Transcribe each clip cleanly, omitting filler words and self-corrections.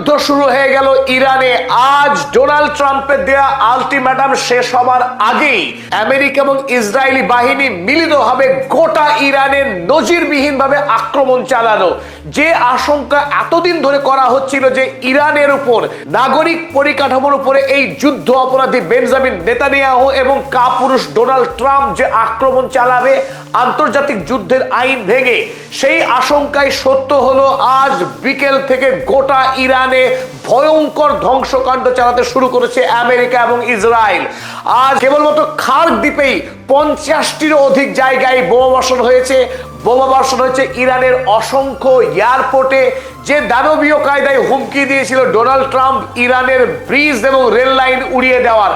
যুদ্ধ শুরু হয়ে গেল ইরানে। আজ ডোনাল্ড ট্রাম্পের দেয়া আলটিমেটাম শেষ হবার আগেই আমেরিকা এবং ইসরায়েলি বাহিনী মিলিতভাবে গোটা ইরানের নজিরবিহীনভাবে আক্রমণ চালানো। যে আশঙ্কা এতদিন ধরে করা হচ্ছিল যে ইরানের উপর নাগরিক পরিকাঠামোর উপরে এই যুদ্ধ অপরাধী বেঞ্জামিন নেতানিয়াহু এবং কাপুরুষ ডোনাল্ড ট্রাম্প যে আক্রমণ চালাবে আন্তর্জাতিক যুদ্ধের আইন ভেঙে, সেই আশঙ্কায় সত্য হলো আজ বিকেল থেকে গোটা ইরানে ভয়ঙ্কর ধ্বংসকাণ্ড চালাতে শুরু করেছে আমেরিকা এবং ইসরায়েল। আজ কেবলমাত্র খার্ক দ্বীপেই 50টিরও অধিক জায়গায় বোমাবর্ষণ হয়েছে। বোমাবর্ষণ হয়েছে ইরানের অসংখ্য এয়ারপোর্টে। যে দানবীয় কায়দায় হুমকি দিয়েছিল ডোনাল্ড ট্রাম্প ইরানের ব্রিজ এবং রেল লাইন উড়িয়ে দেওয়ার,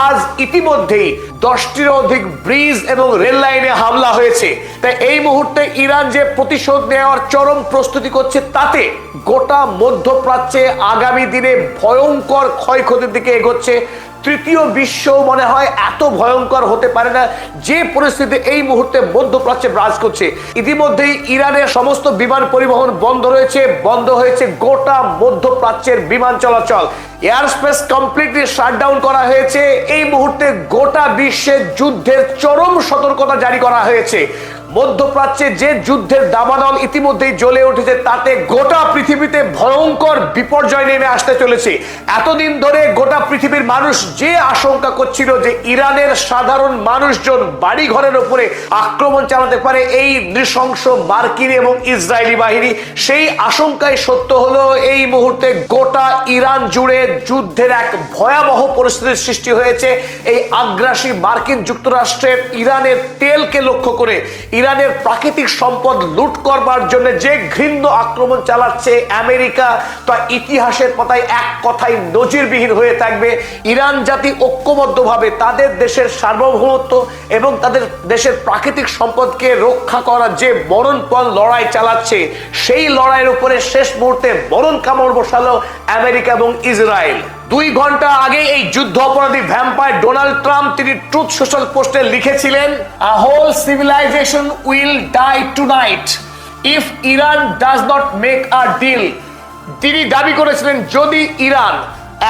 আজ ইতিমধ্যেই 10টিরও অধিক ব্রিজ এবং রেল লাইনে হামলা হয়েছে। তাই এই মুহূর্তে ইরান যে প্রতিশোধ নেওয়ার চরম প্রস্তুতি করছে, তাতে গোটা মধ্যপ্রাচ্যে আগামী দিনে ভয়ঙ্কর ক্ষয়ক্ষতির দিকে এগোচ্ছে। তৃতীয় বিশ্ব মনে হয় এত ভয়ঙ্কর হতে পারে না যে পরিস্থিতি এই মুহূর্তে মধ্যপ্রাচ্যে বিরাজ করছে। ইতিমধ্যেই ইরানের সমস্ত বিমান পরিবহন বন্ধ হয়েছে গোটা মধ্যপ্রাচ্যের বিমান চলাচল। এয়ার স্পেস কমপ্লিটলি শাটডাউন করা হয়েছে। এই মুহূর্তে গোটা বিশ্বে যুদ্ধের চরম সতর্কতা জারি করা হয়েছে। মধ্যপ্রাচ্যে যে যুদ্ধের দাবানল ইতিমধ্যেই জ্বলে উঠেছে, তাতে গোটা পৃথিবীতে ভয়ঙ্কর বিপর্যয় নেমে আসতে চলেছে। এতদিন ধরে গোটা পৃথিবীর মানুষ যে আশঙ্কা করছিল যে ইরানের সাধারণ মানুষজন বাড়ি ঘরের উপরে আক্রমণ চালাতে পারে এই নৃশংস মার্কিন এবং ইসরায়েলি বাহিনী, সেই আশঙ্কায় সত্য হলো এই মুহূর্তে গোটা ইরান জুড়ে যুদ্ধের এক ভয়াবহ পরিস্থিতির সৃষ্টি হয়েছে। এই আগ্রাসী মার্কিন যুক্তরাষ্ট্রের ইরানের তেলকে লক্ষ্য করে ইরানের প্রাকৃতিক সম্পদ লুট করবার জন্য যে ঘৃণ্য আক্রমণ চালাচ্ছে আমেরিকা, তা ইতিহাসের পাতায় এক কথায় নজিরবিহীন হয়ে থাকবে। ইরান জাতি ঐক্যবদ্ধভাবে তাদের দেশের সার্বভৌমত্ব এবং তাদের দেশের প্রাকৃতিক সম্পদকে রক্ষা করার যে মরণপণ লড়াই চালাচ্ছে, সেই লড়াইয়ের উপরে শেষ মুহূর্তে মরণ কামড় বসালো আমেরিকা এবং ইসরায়েল। 2 ঘন্টা আগে এই যুদ্ধ অপরাধী ভ্যাম্পায়ার ডোনাল্ড ট্রাম্প তিনি ট্রুথ সোশ্যাল পোস্টে লিখেছিলেন, a whole civilization will die tonight if Iran does not make a deal. তিনি দাবি করেছিলেন যদি ইরান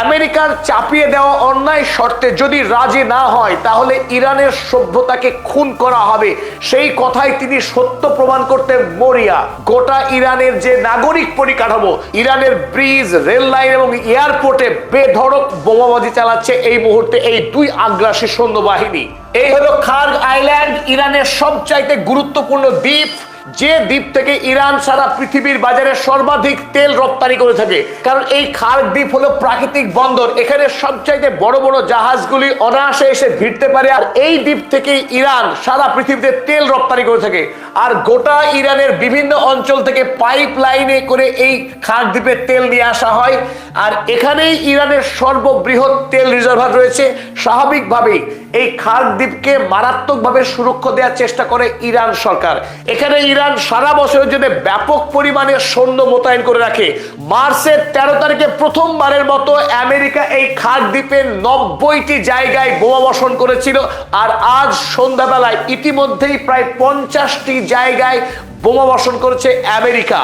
আমেরিকার চাপিয়ে দেওয়া অন্যায় শর্তে যদি রাজি না হয়, তাহলে ইরানের সভ্যতাকে খুন করা হবে। সেই কথাই তিনি সত্য প্রমাণ করতে মরিয়া। গোটা ইরানের যে নাগরিক পরিকাঠামো, ইরানের ব্রিজ, রেল লাইন এবং এয়ারপোর্টে বেধড়ক বোমাবাজি চালাচ্ছে এই মুহূর্তে এই 2 আগ্রাসী সৈন্যবাহিনী। এই হলো খার্ক আইল্যান্ড, ইরানের সবচাইতে গুরুত্বপূর্ণ দ্বীপ, যে দ্বীপ থেকে ইরান সারা পৃথিবীর বাজারে সর্বাধিক তেল রপ্তানি করে থাকে। কারণ এই খার্ক দ্বীপ হলো প্রাকৃতিক বন্দর, এখানে সবচাইতে বড় বড় জাহাজগুলি অনায়াসে এসে ভিড়তে পারে। আর এই দ্বীপ থেকে ইরান সারা পৃথিবীতে তেল রপ্তানি করে থাকে। আর গোটা ইরানের বিভিন্ন অঞ্চল থেকে পাইপ লাইনে করে এই খার্ক দ্বীপে তেল নিয়ে আসা হয়। আর এখানেই ইরানের সর্ববৃহৎ তেল রিজার্ভার রয়েছে। স্বাভাবিকভাবেই এই খার্ক দ্বীপকে মারাত্মকভাবে সুরক্ষা দেওয়ার চেষ্টা করে ইরান সরকার। এখানে ইরান সারা বছরের জন্য ব্যাপক পরিমাণে সৈন্য মোতায়েন করে রাখে। মার্চের 13 তারিখে প্রথমবারের মতো আমেরিকা এই খার্ক দ্বীপে 90টি জায়গায় বোমাবর্ষণ করেছিল। আর আজ সন্ধ্যাবেলায় ইতিমধ্যেই প্রায় 50টি জায়গায় বোমাবর্ষণ করেছে আমেরিকা।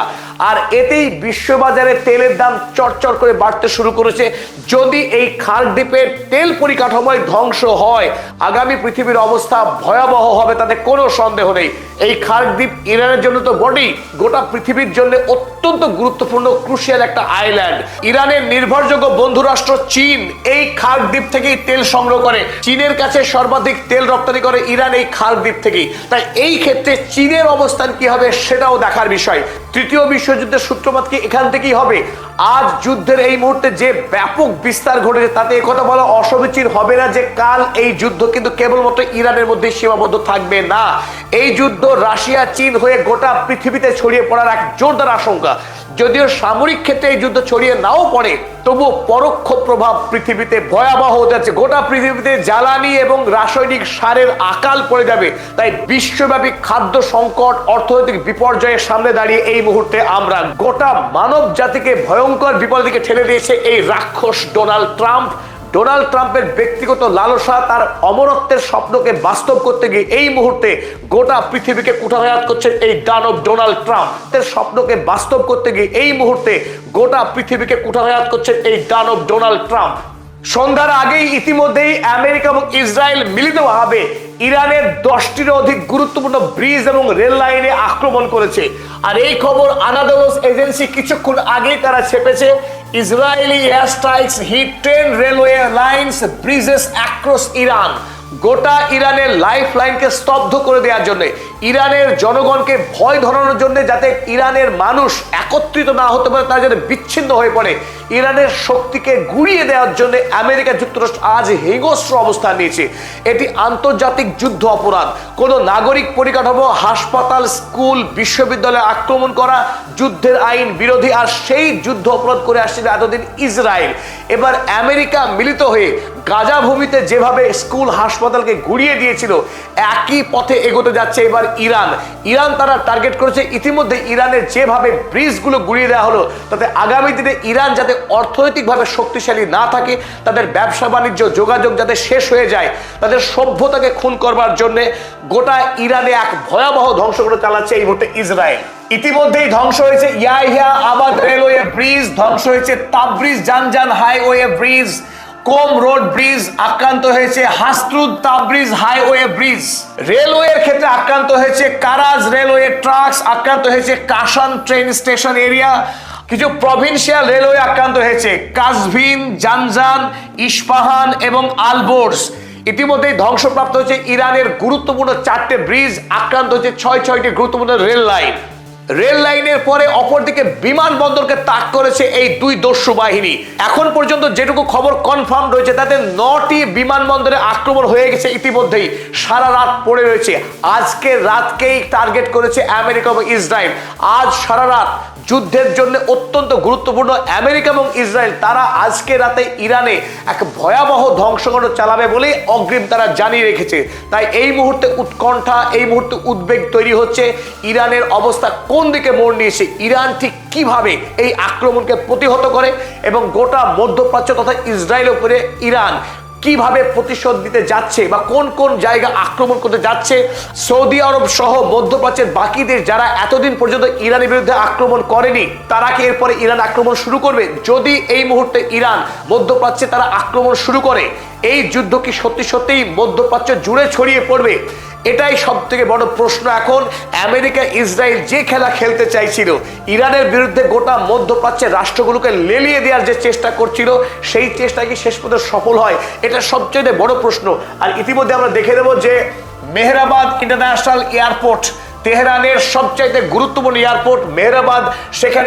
আর এতেই বিশ্ববাজারে তেলের দাম চড়চড় করে বাড়তে শুরু করেছে। যদি এই খার্ক দ্বীপের তেল পরিকাঠামোয় ধ্বংস হয়, আগামী পৃথিবীর অবস্থা ভয়াবহ হবে, তাতে কোনো সন্দেহ নেই। এই খার্ক দ্বীপ ইরানের জন্য তো বটেই, গোটা পৃথিবীর জন্য অত্যন্ত গুরুত্বপূর্ণ ক্রুশিয়াল একটা আইল্যান্ড। ইরানের নির্ভরযোগ্য বন্ধু রাষ্ট্র চীন এই খার্ক দ্বীপ থেকেই তেল সংগ্রহ করে। চীনের কাছে সর্বাধিক তেল রপ্তানি করে ইরান এই খার্ক দ্বীপ থেকেই। তাই এই ক্ষেত্রে চীনের অবস্থান কি হবে সেটাও দেখার বিষয়। তৃতীয় বিশ্বযুদ্ধের সূত্রপাত কি এখান থেকেই হবে? আজ যুদ্ধের এই মুহূর্তে যে ব্যাপক বিস্তার ঘটেছে, তাতে একথা বলা অসমীচীন হবে না যে কাল এই যুদ্ধ কিন্তু কেবলমাত্র ইরানের মধ্যে সীমাবদ্ধ থাকবে না। এই যুদ্ধ রাশিয়া, চীন হয়ে গোটা পৃথিবীতে ছড়িয়ে পড়ার এক জোরদার আশঙ্কা। যদিও সামরিক ক্ষেত্রে এই যুদ্ধ ছড়িয়ে নাও পড়ে, তবুও পরোক্ষ প্রভাব পৃথিবীতে ভয়াবহ হতে যাচ্ছে। গোটা পৃথিবীতে জ্বালানি এবং রাসায়নিক সারের আকাল পড়ে যাবে। তাই বিশ্বব্যাপী খাদ্য সংকট, অর্থনৈতিক বিপর্যয়ের সামনে দাঁড়িয়ে এই মুহূর্তে আমরা গোটা মানব জাতিকে ভয়ঙ্কর বিপদের দিকে ঠেলে দিয়েছে এই রাক্ষস ডোনাল্ড ট্রাম্প। ডোনাল্ড ট্রাম্পের ব্যক্তিগত লালসা, তার অমরত্বের স্বপ্নকে বাস্তব করতে গিয়ে এই মুহূর্তে গোটা পৃথিবীকে কুঠারাঘাত করছেন এই দানব ডোনাল্ড ট্রাম্প। তার স্বপ্নকে বাস্তব করতে গিয়ে এই মুহূর্তে গোটা পৃথিবীকে কুঠারাঘাত করছেন এই দানব ডোনাল্ড ট্রাম্প। সন্ধ্যার আগেই ইতিমধ্যেই আমেরিকা এবং ইসরায়েল মিলিতভাবে ইরানের 10টিরও অধিক গুরুত্বপূর্ণ ব্রিজ এবং রেল লাইনে আক্রমণ করেছে। আর এই খবর আনাদোলস এজেন্সি কিছুক্ষণ আগেই তারা ছেপেছে, Israeli air strikes hit 10 railway lines bridges across Iran. গোটা ইরানের লাইফ লাইনকে স্তব্ধ করে দেওয়ার জন্য, ইরানের জনগণকে ভয় ধরানোর জন্য, যাতে ইরানের মানুষ একত্রিত না হতে পারে, তারা যাতে বিচ্ছিন্ন হয়ে পড়ে, ইরানের শক্তিকে গুঁড়িয়ে দেওয়ার জন্য আমেরিকা যুক্তরাষ্ট্র আজ হিংস্র অবস্থান নিয়েছে। এটি আন্তর্জাতিক যুদ্ধ অপরাধ। কোনো নাগরিক পরিকাঠামো, হাসপাতাল, স্কুল, বিশ্ববিদ্যালয়ে আক্রমণ করা যুদ্ধের আইন বিরোধী। আর সেই যুদ্ধ অপরাধ করে আসছিল এতদিন ইসরায়েল। এবার আমেরিকা মিলিত হয়ে গাজা ভূমিতে যেভাবে স্কুল, হাসপাতালকে গুঁড়িয়ে দিয়েছিল, একই পথে এগোতে যাচ্ছে এবার ইরান। তারা টার্গেট করেছে, ইতিমধ্যে ইরানের যেভাবে ব্রিজগুলো গুঁড়িয়ে দেওয়া হলো, তাতে আগামী দিনে ইরান যাতে অর্থনৈতিকভাবে শক্তিশালী না থাকে, তাদের ব্যবসা বাণিজ্য, যোগাযোগ যাতে শেষ হয়ে যায়, তাদের সভ্যতাকে খুন করবার জন্য গোটা ইরানে এক ভয়াবহ ধ্বংস করে চালাচ্ছে এই মুহূর্তে ইসরায়েল। ইতিমধ্যেই ধ্বংস হয়েছে ইয়াহিয়া আবাদ রেলওয়ে ব্রিজ, ধ্বংস হয়েছে তাবরিজ জানজান হাইওয়ে ব্রিজ, কোম রোড ব্রিজ আক্রান্ত হয়েছে, হাসরুদ তাবরিজ হাইওয়ে ব্রিজ। রেলওয়ের ক্ষেত্রে আক্রান্ত হয়েছে কারাজ রেলওয়ে ট্রাকস, আক্রান্ত হয়েছে কাশান ট্রেন স্টেশন এরিয়া। কিছু প্রভিন্সিয়াল রেলওয়ে আক্রান্ত হয়েছে, কাজভিন, জানজান, ইস্পাহান এবং আলবোর্স। ইতিমধ্যেই ধ্বংসপ্রাপ্ত হচ্ছে ইরানের গুরুত্বপূর্ণ 4টে ব্রিজ, আক্রান্ত হচ্ছে 6টি গুরুত্বপূর্ণ রেল লাইন। রেল লাইনের পরে অপরদিকে বিমানবন্দরকে তাক করেছে এই দুই দস্যু বাহিনী। এখন পর্যন্ত যেটুকু খবর কনফার্ম রয়েছে, তাতে 9টি বিমানবন্দরে আক্রমণ হয়ে গেছে ইতিমধ্যেই, সারা রাত পড়ে রয়েছে। আজকে রাতকেই টার্গেট করেছে আমেরিকা এবং ইসরায়েল। আজ সারা রাত যুদ্ধের জন্য অত্যন্ত গুরুত্বপূর্ণ। আমেরিকা এবং ইসরায়েল তারা আজকে রাতে ইরানে এক ভয়াবহ ধ্বংসকাণ্ড চালাবে বলে অগ্রিম তারা জানিয়ে রেখেছে। তাই এই মুহূর্তে উৎকণ্ঠা, এই মুহূর্তে উদ্বেগ তৈরি হচ্ছে। ইরানের অবস্থা কোন দিকে মোড় নিয়েছে, ইরান ঠিক কিভাবে এই আক্রমণকে প্রতিহত করে, এবং গোটা মধ্যপ্রাচ্য তথা ইসরায়েলের উপরে ইরান কিভাবে প্রতিশোধ দিতে যাচ্ছে বা কোন কোন জায়গা আক্রমণ করতে যাচ্ছে। সৌদি আরব সহ মধ্যপ্রাচ্যের বাকি দেশ যারা এতদিন পর্যন্ত ইরানের বিরুদ্ধে আক্রমণ করেনি, তারা কি এরপরে ইরান আক্রমণ শুরু করবে? যদি এই মুহূর্তে ইরান মধ্যপ্রাচ্যে তারা আক্রমণ শুরু করে, এই যুদ্ধ কি সত্যি সত্যিই মধ্যপ্রাচ্য জুড়ে ছড়িয়ে পড়বে? এটাই সব থেকে বড় প্রশ্ন এখন। আমেরিকা ইসরায়েল যে খেলা খেলতে চাইছিল, ইরানের বিরুদ্ধে গোটা মধ্যপ্রাচ্যের রাষ্ট্রগুলোকে লেলিয়ে দেওয়ার যে চেষ্টা করছিল, সেই চেষ্টা কি শেষ পর্যন্ত সফল হয়? এটা সবচেয়ে বড় প্রশ্ন। আর ইতিমধ্যে আমরা দেখে দেব যে মেহরাবাদ ইন্টারন্যাশনাল এয়ারপোর্ট, তেহরানের সবচাইতে গুরুত্বপূর্ণ এয়ারপোর্ট মেহরাবাদ, সেখানে